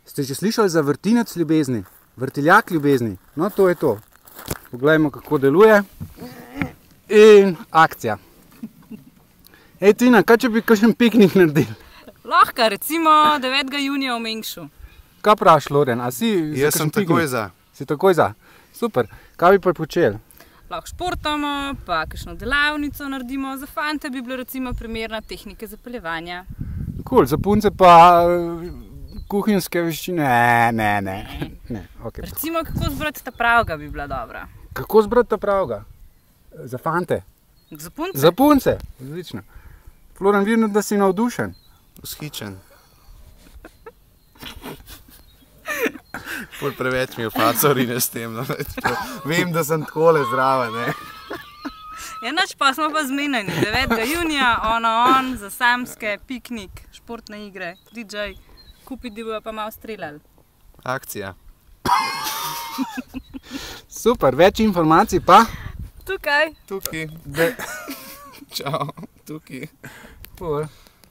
Ste že slišali za vrtinec ljubezni? Vrtiljak ljubezni? No, to je to. Poglejmo, kako deluje. In akcija. Ej, Tina, kaj če bi kakšen piknik naredili? Lahko, recimo 9. junija v Mengšu. Kaj praviš, Loren? A si Jaz sem takoj za. Si takoj za? Super. Kaj bi pa počeli? Lahko športamo, pa kakšno delavnico naredimo. Za fante bi bilo recimo primerna tehnike zapeljevanja. Cool, za punce pa kuhinjske veščine? Ne. Okay. Recimo, kako zbrati ta pravga bi bila dobra. Kako zbrati ta pravga? Za fante? Za punce? Za punce, odlično. Floren, vidim, da si navdušen. Vzhičen. Pol preveč mi je facorine s tem. No. Vem, da sem takole zdrava, ne. Ja, nač pa smo pa zmenjeni. 9. junija, on, za samske, piknik, športne igre, DJ, kupiti bojo pa malo streljali. Akcija. Super, več informacij pa? Tukaj. Tukaj. Čau, tukaj. Pol.